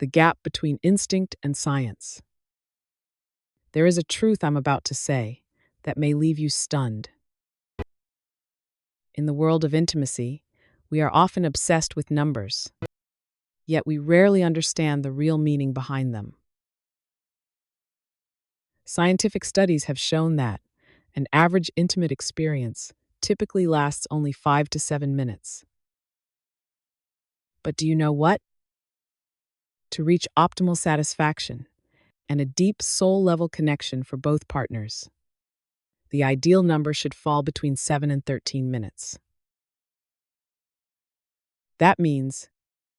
the gap between instinct and science. There is a truth I'm about to say that may leave you stunned. In the world of intimacy, we are often obsessed with numbers, yet we rarely understand the real meaning behind them. Scientific studies have shown that an average intimate experience typically lasts only 5 to 7 minutes. But do you know what? To reach optimal satisfaction and a deep soul-level connection for both partners, the ideal number should fall between 7 and 13 minutes. That means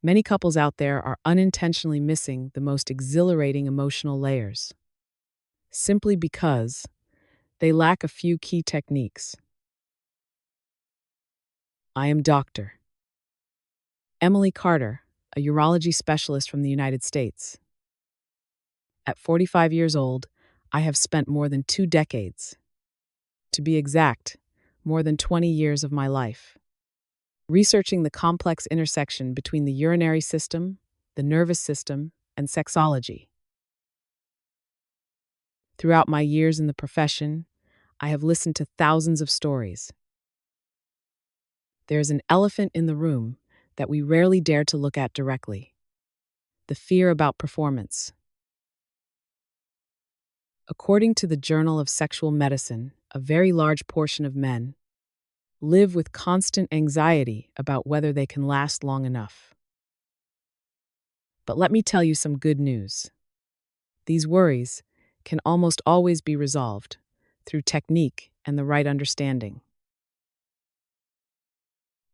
many couples out there are unintentionally missing the most exhilarating emotional layers, simply because they lack a few key techniques. I am Dr. Emily Carter, a urology specialist from the United States. At 45 years old, I have spent more than 2 decades, to be exact, more than 20 years of my life, researching the complex intersection between the urinary system, the nervous system, and sexology. Throughout my years in the profession, I have listened to thousands of stories. There is an elephant in the room that we rarely dare to look at directly: the fear about performance. According to the Journal of Sexual Medicine, a very large portion of men live with constant anxiety about whether they can last long enough. But let me tell you some good news. These worries can almost always be resolved through technique and the right understanding.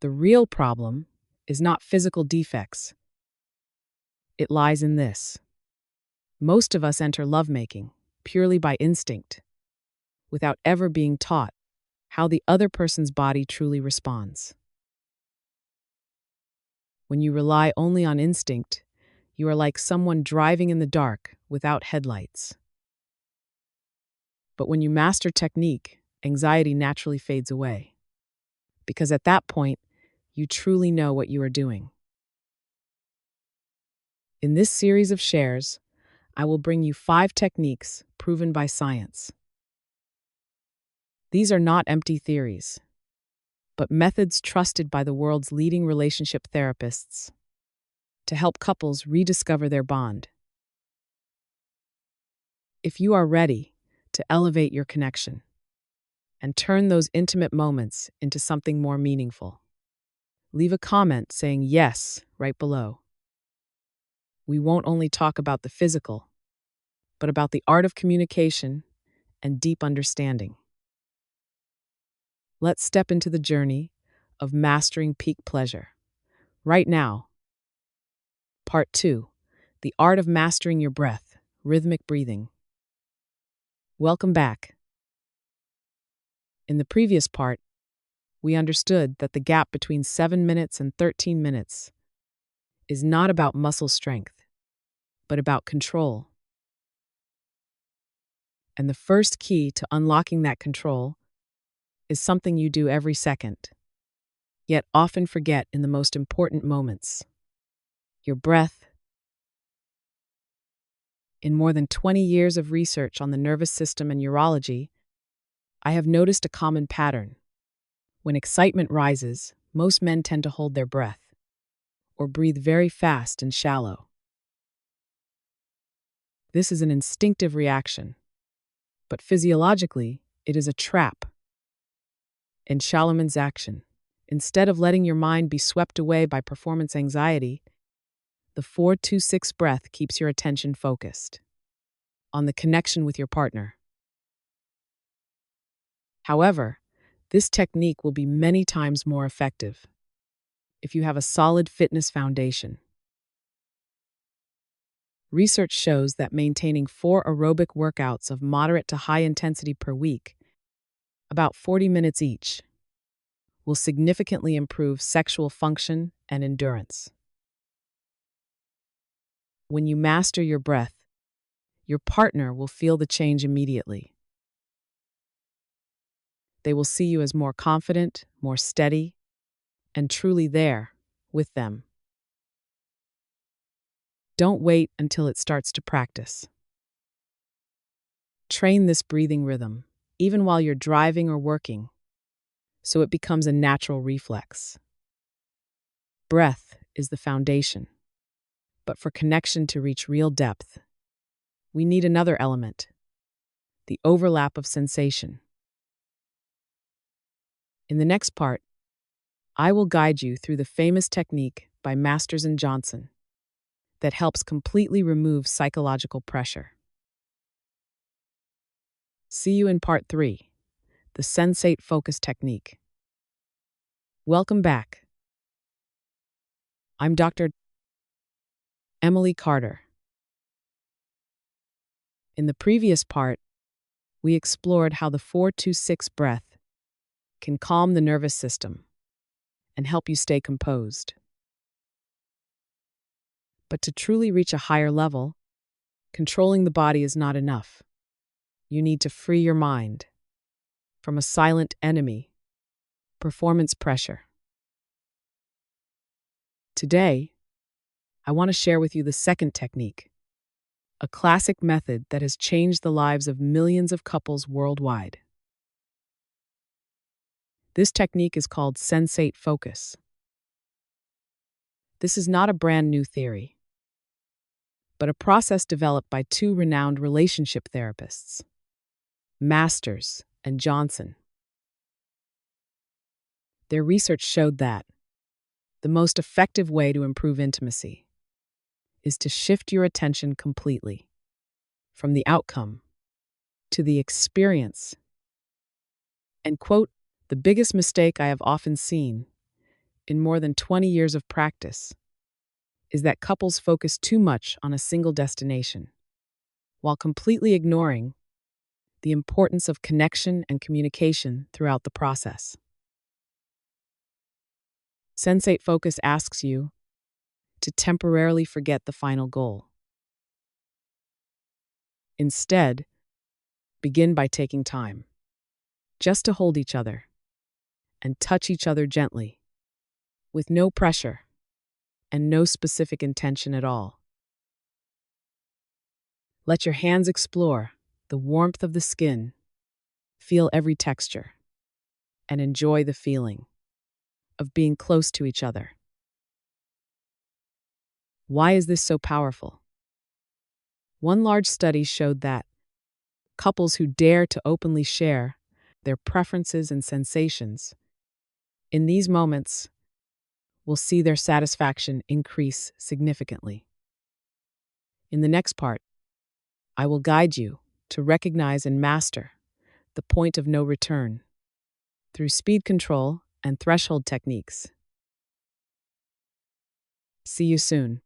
The real problem is not physical defects. It lies in this: most of us enter lovemaking purely by instinct, without ever being taught how the other person's body truly responds. When you rely only on instinct, you are like someone driving in the dark without headlights. But when you master technique, anxiety naturally fades away, because at that point, you truly know what you are doing. In this series of shares, I will bring you 5 techniques proven by science. These are not empty theories, but methods trusted by the world's leading relationship therapists to help couples rediscover their bond. If you are ready to elevate your connection and turn those intimate moments into something more meaningful, leave a comment saying yes right below. We won't only talk about the physical, but about the art of communication and deep understanding. Let's step into the journey of mastering peak pleasure. Right now, Part 2, the art of mastering your breath, rhythmic breathing. Welcome back. In the previous part, we understood that the gap between 7 minutes and 13 minutes is not about muscle strength, but about control. And the first key to unlocking that control is something you do every second, yet often forget in the most important moments: your breath. In more than 20 years of research on the nervous system and urology, I have noticed a common pattern. When excitement rises, most men tend to hold their breath or breathe very fast and shallow. This is an instinctive reaction, but physiologically, it is a trap. In Shalaman's action, instead of letting your mind be swept away by performance anxiety, the 4-2-6 breath keeps your attention focused on the connection with your partner. However, this technique will be many times more effective if you have a solid fitness foundation. Research shows that maintaining 4 aerobic workouts of moderate to high intensity per week, about 40 minutes each, will significantly improve sexual function and endurance. When you master your breath, your partner will feel the change immediately. They will see you as more confident, more steady, and truly there with them. Don't wait until it starts to practice. Train this breathing rhythm, even while you're driving or working, so it becomes a natural reflex. Breath is the foundation, but for connection to reach real depth, we need another element: the overlap of sensation. In the next part, I will guide you through the famous technique by Masters and Johnson that helps completely remove psychological pressure. See you in part 3, the sensate focus technique. Welcome back. I'm Dr. Emily Carter. In the previous part, we explored how the 4-2-6 breath can calm the nervous system and help you stay composed. But to truly reach a higher level, controlling the body is not enough. You need to free your mind from a silent enemy: performance pressure. Today, I want to share with you the second technique, a classic method that has changed the lives of millions of couples worldwide. This technique is called sensate focus. This is not a brand new theory, but a process developed by two renowned relationship therapists, Masters and Johnson. Their research showed that the most effective way to improve intimacy is to shift your attention completely from the outcome to the experience. And quote, "The biggest mistake I have often seen in more than 20 years of practice is that couples focus too much on a single destination, while completely ignoring the importance of connection and communication throughout the process." Sensate focus asks you to temporarily forget the final goal. Instead, begin by taking time just to hold each other and touch each other gently, with no pressure and no specific intention at all. Let your hands explore the warmth of the skin, feel every texture, and enjoy the feeling of being close to each other. Why is this so powerful? One large study showed that couples who dare to openly share their preferences and sensations in these moments will see their satisfaction increase significantly. In the next part, I will guide you to recognize and master the point of no return through speed control and threshold techniques. See you soon,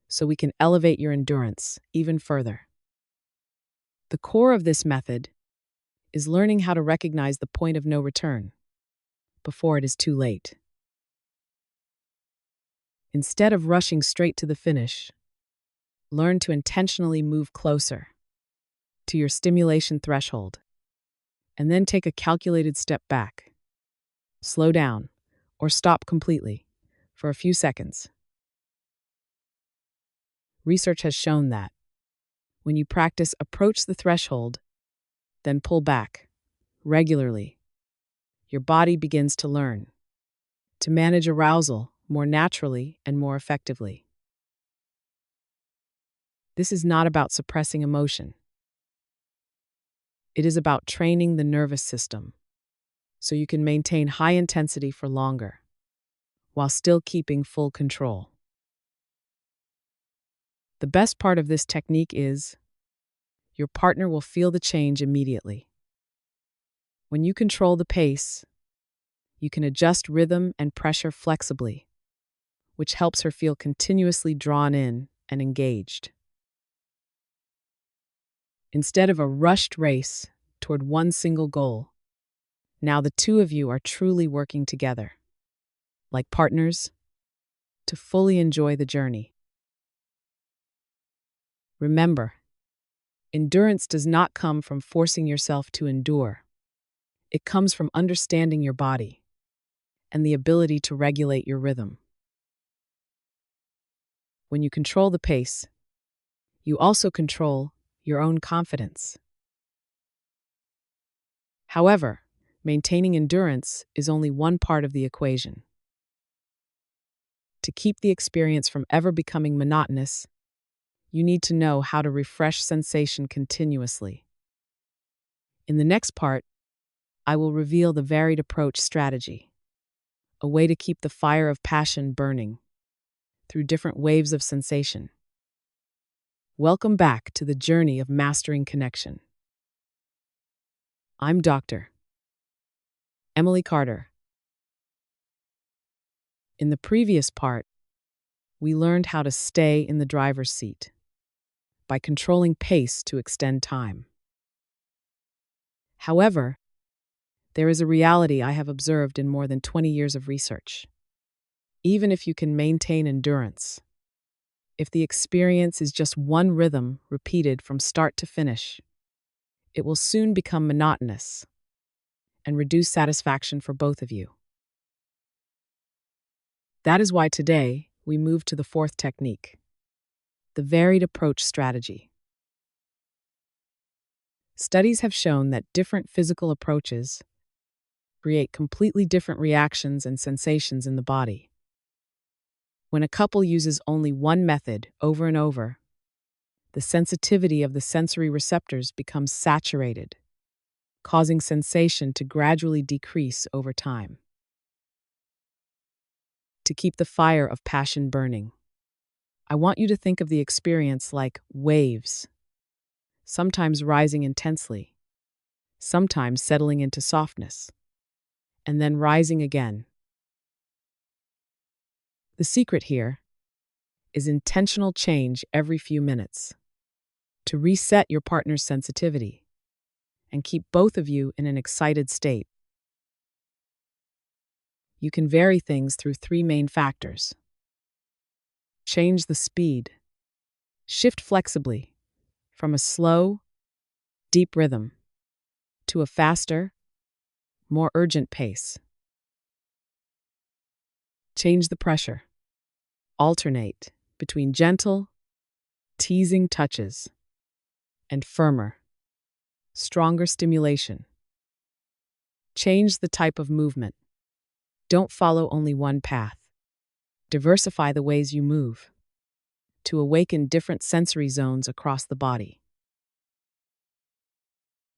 so we can elevate your endurance even further. The core of this method is learning how to recognize the point of no return before it is too late. Instead of rushing straight to the finish, learn to intentionally move closer to your stimulation threshold, and then take a calculated step back. Slow down or stop completely for a few seconds. Research has shown that when you practice approach the threshold, then pull back regularly, your body begins to learn to manage arousal more naturally and more effectively. This is not about suppressing emotion. It is about training the nervous system so you can maintain high intensity for longer while still keeping full control. The best part of this technique is your partner will feel the change immediately. When you control the pace, you can adjust rhythm and pressure flexibly, which helps her feel continuously drawn in and engaged. Instead of a rushed race toward one single goal, now the two of you are truly working together, like partners, to fully enjoy the journey. Remember, endurance does not come from forcing yourself to endure. It comes from understanding your body and the ability to regulate your rhythm. When you control the pace, you also control your own confidence. However, maintaining endurance is only one part of the equation. To keep the experience from ever becoming monotonous, you need to know how to refresh sensation continuously. In the next part, I will reveal the varied approach strategy, a way to keep the fire of passion burning through different waves of sensation. Welcome back to the journey of mastering connection. I'm Dr. Emily Carter. In the previous part, we learned how to stay in the driver's seat by controlling pace to extend time. However, there is a reality I have observed in more than 20 years of research. Even if you can maintain endurance, if the experience is just one rhythm repeated from start to finish, it will soon become monotonous and reduce satisfaction for both of you. That is why today we move to the fourth technique, the varied approach strategy. Studies have shown that different physical approaches create completely different reactions and sensations in the body. When a couple uses only one method over and over, the sensitivity of the sensory receptors becomes saturated, causing sensation to gradually decrease over time. To keep the fire of passion burning, I want you to think of the experience like waves, sometimes rising intensely, sometimes settling into softness, and then rising again. The secret here is intentional change every few minutes to reset your partner's sensitivity and keep both of you in an excited state. You can vary things through three main factors. Change the speed. Shift flexibly from a slow, deep rhythm to a faster, more urgent pace. Change the pressure. Alternate between gentle, teasing touches and firmer, stronger stimulation. Change the type of movement. Don't follow only one path. Diversify the ways you move to awaken different sensory zones across the body.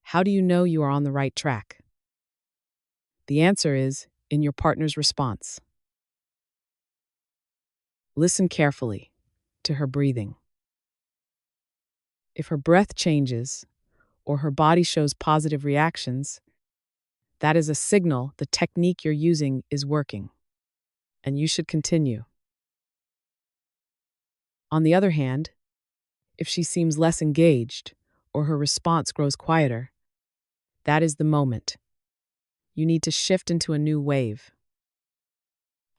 How do you know you are on the right track? The answer is in your partner's response. Listen carefully to her breathing. If her breath changes or her body shows positive reactions, that is a signal the technique you're using is working, and you should continue. On the other hand, if she seems less engaged or her response grows quieter, that is the moment. You need to shift into a new wave.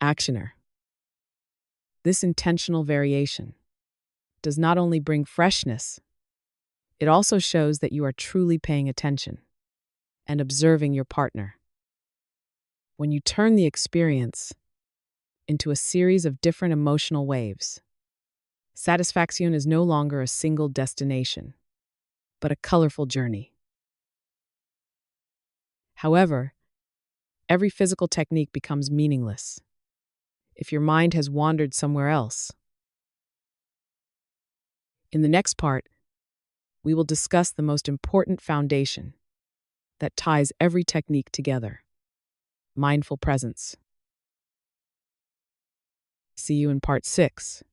Actioner. This intentional variation does not only bring freshness, it also shows that you are truly paying attention and observing your partner. When you turn the experience into a series of different emotional waves, satisfaction is no longer a single destination, but a colorful journey. However, every physical technique becomes meaningless if your mind has wandered somewhere else. In the next part, we will discuss the most important foundation that ties every technique together: mindful presence. See you in part 6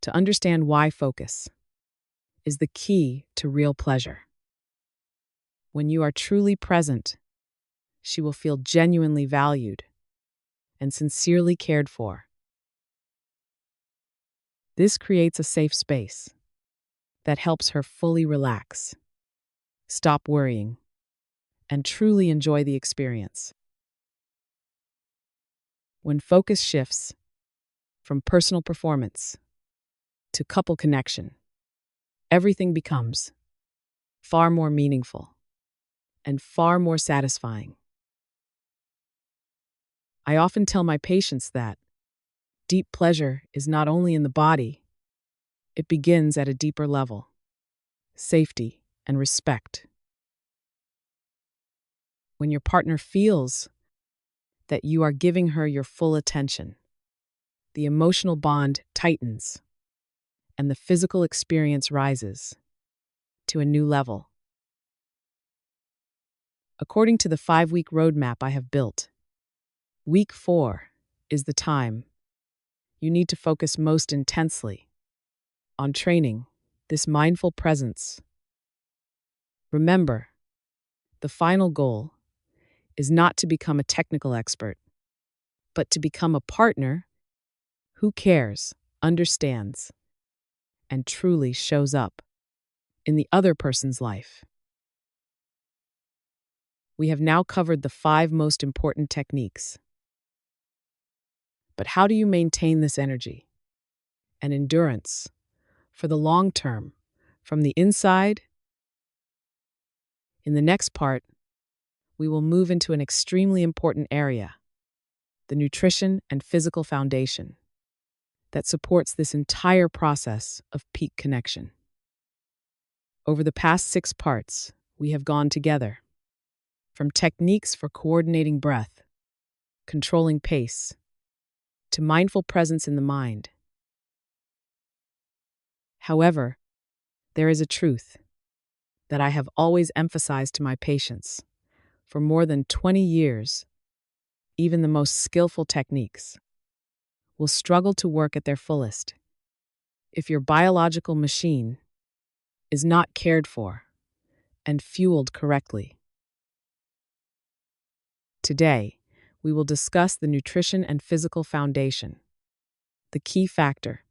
to understand why focus is the key to real pleasure. When you are truly present, she will feel genuinely valued and sincerely cared for. This creates a safe space that helps her fully relax, stop worrying, and truly enjoy the experience. When focus shifts from personal performance to couple connection, everything becomes far more meaningful and far more satisfying. I often tell my patients that deep pleasure is not only in the body, It begins at a deeper level: safety and respect. When your partner feels that you are giving her your full attention, the emotional bond tightens and the physical experience rises to a new level. According to the 5-week roadmap I have built, week 4 is the time you need to focus most intensely on training this mindful presence. Remember, the final goal is not to become a technical expert, but to become a partner who cares, understands, and truly shows up in the other person's life. We have now covered the 5 most important techniques. But how do you maintain this energy and endurance for the long term, from the inside? In the next part, we will move into an extremely important area: the nutrition and physical foundation that supports this entire process of peak connection. Over the past 6 parts, we have gone together from techniques for coordinating breath, controlling pace, to mindful presence in the mind. However, there is a truth that I have always emphasized to my patients. For more than 20 years, even the most skillful techniques will struggle to work at their fullest if your biological machine is not cared for and fueled correctly. Today, we will discuss the nutrition and physical foundation, the key factor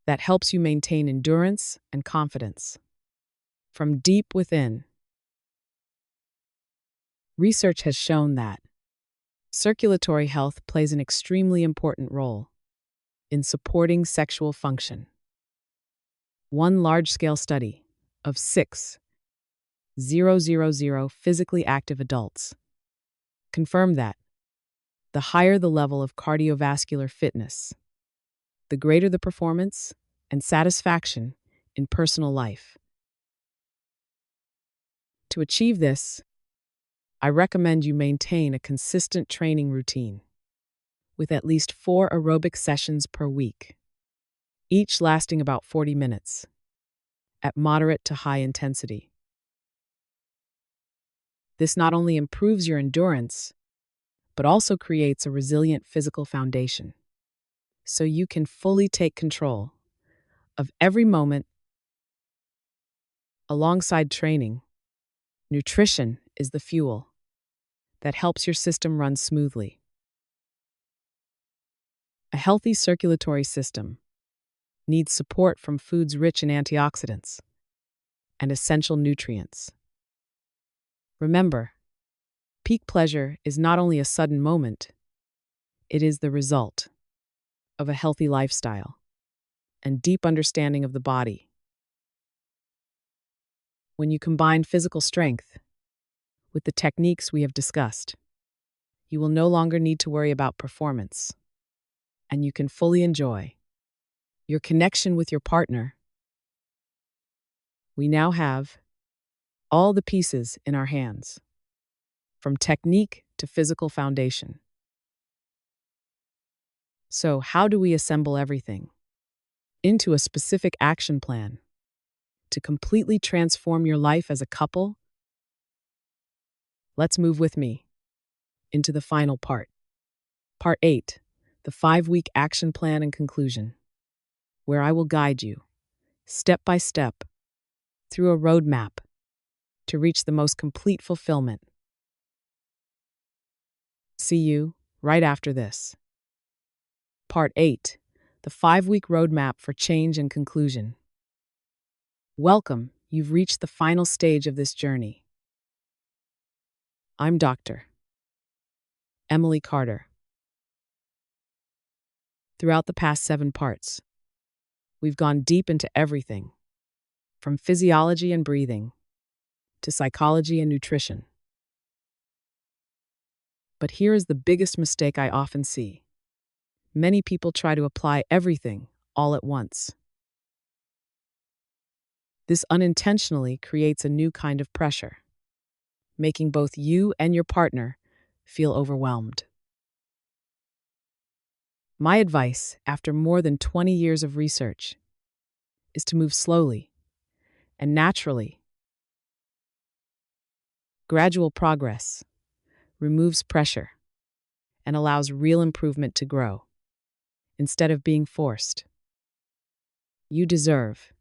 that helps you maintain endurance and confidence from deep within. Research has shown that circulatory health plays an extremely important role in supporting sexual function. One large-scale study of 6,000 physically active adults confirmed that the higher the level of cardiovascular fitness, the greater the performance and satisfaction in personal life. To achieve this, I recommend you maintain a consistent training routine with at least 4 aerobic sessions per week, each lasting about 40 minutes, at moderate to high intensity. This not only improves your endurance, but also creates a resilient physical foundation, so you can fully take control of every moment. Alongside training, nutrition is the fuel that helps your system run smoothly. A healthy circulatory system needs support from foods rich in antioxidants and essential nutrients. Remember, peak pleasure is not only a sudden moment, it is the result of a healthy lifestyle and deep understanding of the body. When you combine physical strength with the techniques we have discussed, you will no longer need to worry about performance, and you can fully enjoy your connection with your partner. We now have all the pieces in our hands, from technique to physical foundation. So, how do we assemble everything into a specific action plan to completely transform your life as a couple? Let's move with me into the final part. Part 8, the 5-week action plan and conclusion, where I will guide you, step by step, through a roadmap to reach the most complete fulfillment. See you right after this. Part 8, the 5-week roadmap for change and conclusion. Welcome, you've reached the final stage of this journey. I'm Dr. Emily Carter. Throughout the past 7 parts, we've gone deep into everything, from physiology and breathing to psychology and nutrition. But here is the biggest mistake I often see. Many people try to apply everything all at once. This unintentionally creates a new kind of pressure, making both you and your partner feel overwhelmed. My advice, after more than 20 years of research, is to move slowly and naturally. Gradual progress removes pressure and allows real improvement to grow, instead of being forced. You deserve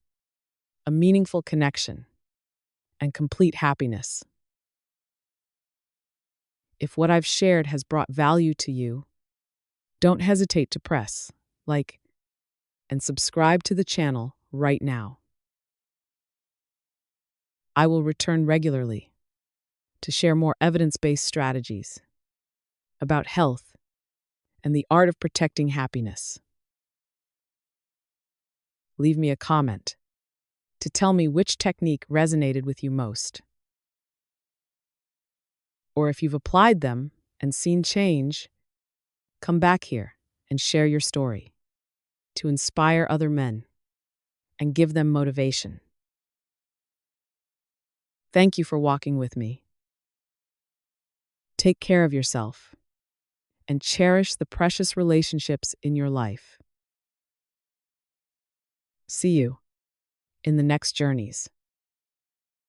a meaningful connection and complete happiness. If what I've shared has brought value to you, don't hesitate to press like and subscribe to the channel right now. I will return regularly to share more evidence-based strategies about health and the art of protecting happiness. Leave me a comment to tell me which technique resonated with you most. Or if you've applied them and seen change, come back here and share your story to inspire other men and give them motivation. Thank you for walking with me. Take care of yourself and cherish the precious relationships in your life. See you in the next journeys.